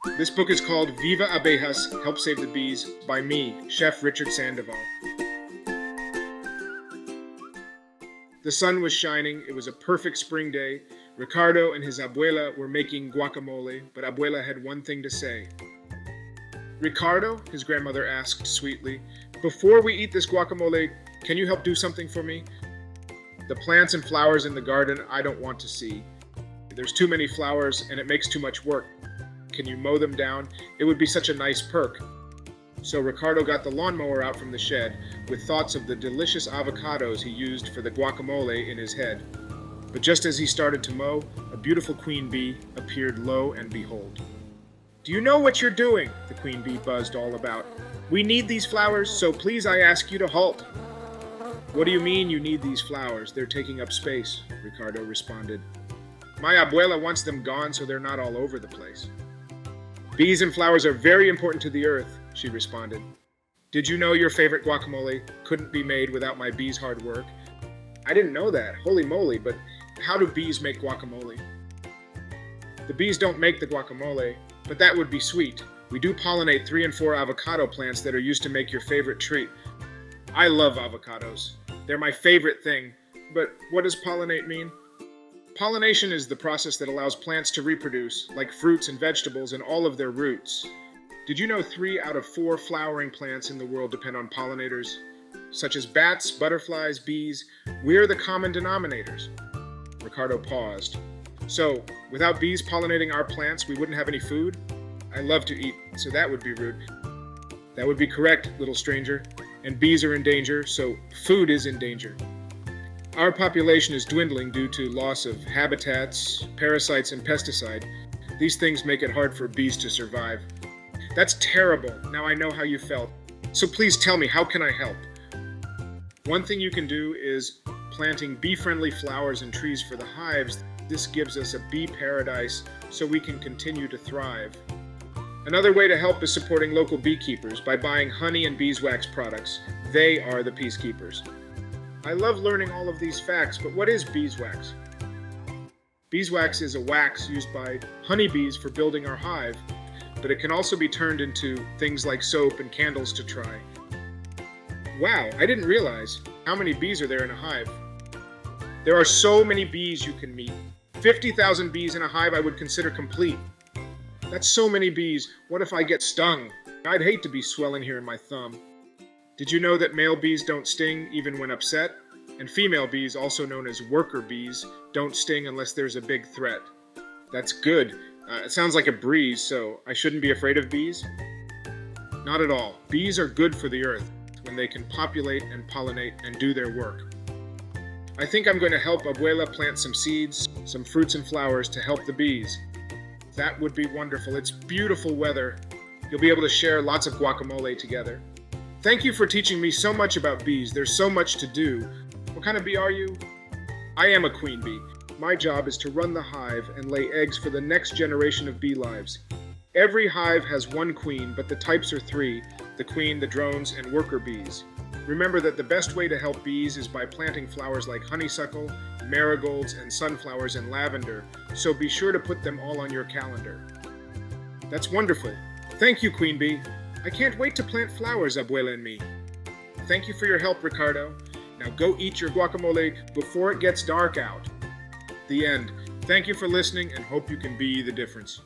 This book is called Viva, Abejas, Help Save the Bees by me, Chef Richard Sandoval. The sun was shining. It was a perfect spring day. Ricardo and his abuela were making guacamole, but abuela had one thing to say. "Ricardo," his grandmother asked sweetly, "before we eat this guacamole, can you help do something for me? The plants and flowers in the garden I don't want to see. There's too many flowers and it makes too much work. Can you mow them down? It would be such a nice perk." So Ricardo got the lawnmower out from the shed with thoughts of the delicious avocados he used for the guacamole in his head. But just as he started to mow, a beautiful queen bee appeared, lo and behold. "Do you know what you're doing?" the queen bee buzzed all about. "We need these flowers, so please I ask you to halt." "What do you mean you need these flowers? They're taking up space," Ricardo responded. "My abuela wants them gone so they're not all over the place." "Bees and flowers are very important to the earth," she responded. "Did you know your favorite guacamole couldn't be made without my bees' hard work?" "I didn't know that. Holy moly, but how do bees make guacamole?" "The bees don't make the guacamole, but that would be sweet. We do pollinate 3 and 4 avocado plants that are used to make your favorite treat. I love avocados. They're my favorite thing. But what does pollinate mean?" Pollination is the process that allows plants to reproduce, like fruits and vegetables, and all of their roots. Did you know 3 out of 4 flowering plants in the world depend on pollinators? Such as bats, butterflies, bees, we're the common denominators. Ricardo paused. "So, without bees pollinating our plants, we wouldn't have any food? I love to eat, so that would be rude." "That would be correct, little stranger. And bees are in danger, so food is in danger. Our population is dwindling due to loss of habitats, parasites, and pesticide. These things make it hard for bees to survive." "That's terrible. Now I know how you felt. So please tell me, how can I help?" "One thing you can do is planting bee-friendly flowers and trees for the hives. This gives us a bee paradise so we can continue to thrive. Another way to help is supporting local beekeepers by buying honey and beeswax products. They are the peacekeepers." "I love learning all of these facts, but what is beeswax?" Beeswax is a wax used by honeybees for building our hive, but it can also be turned into things like soap and candles to try. Wow, I didn't realize. How many bees are there in a hive? There are so many bees you can meet. 50,000 bees in a hive I would consider complete. That's so many bees. What if I get stung? I'd hate to be swelling here in my thumb. Did you know that male bees don't sting even when upset? And female bees, also known as worker bees, don't sting unless there's a big threat. That's good. It sounds like a breeze, so I shouldn't be afraid of bees? Not at all. Bees are good for the earth when they can populate and pollinate and do their work. I think I'm going to help Abuela plant some seeds, some fruits and flowers to help the bees. That would be wonderful. It's beautiful weather. You'll be able to share lots of guacamole together. Thank you for teaching me so much about bees. There's so much to do. What kind of bee are you? I am a queen bee. My job is to run the hive and lay eggs for the next generation of bee lives. Every hive has one queen, but the types are 3, the queen, the drones, and worker bees. Remember that the best way to help bees is by planting flowers like honeysuckle, marigolds, and sunflowers and lavender, so be sure to put them all on your calendar. That's wonderful. Thank you, queen bee. I can't wait to plant flowers, Abuela and me. Thank you for your help, Ricardo. Now go eat your guacamole before it gets dark out. The end. Thank you for listening and hope you can be the difference.